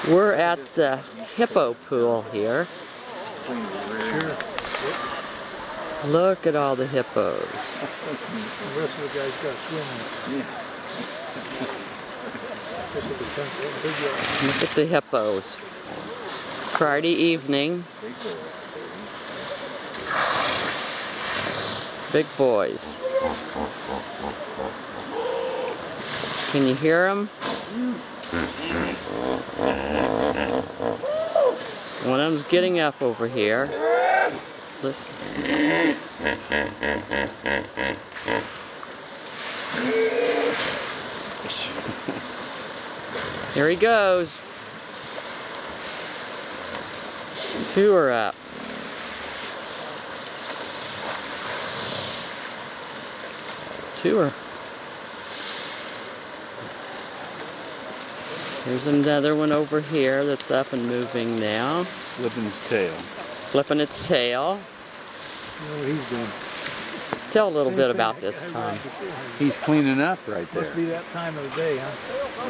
We're at the hippo pool here. Sure. Look at all the hippos. The rest of the guys got swimming. Look at the hippos. It's Friday evening. Big boys. Can you hear them? One of them's getting up over here. Listen. Here he goes. Two are up. Two are. There's another one over here that's up and moving now. Flipping its tail. Flipping its tail. What he's doing. Tell a little bit about this time. He's cleaning up right there. Must be that time of the day, huh?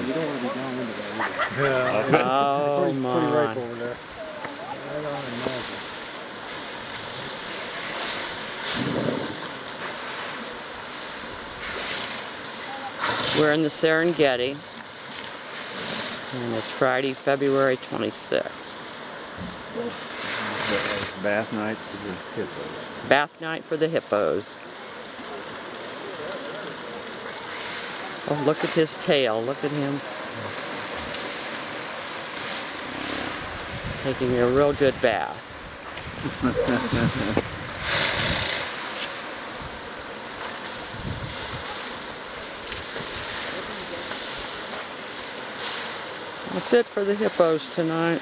You don't want to be down into that either. Yeah. Oh Pretty ripe my. over there. I don't imagine. We're in the Serengeti. And it's Friday, February 26th. It's bath night for the hippos. Bath night for the hippos. Oh, look at his tail. Look at him. Taking a real good bath. That's it for the hippos tonight.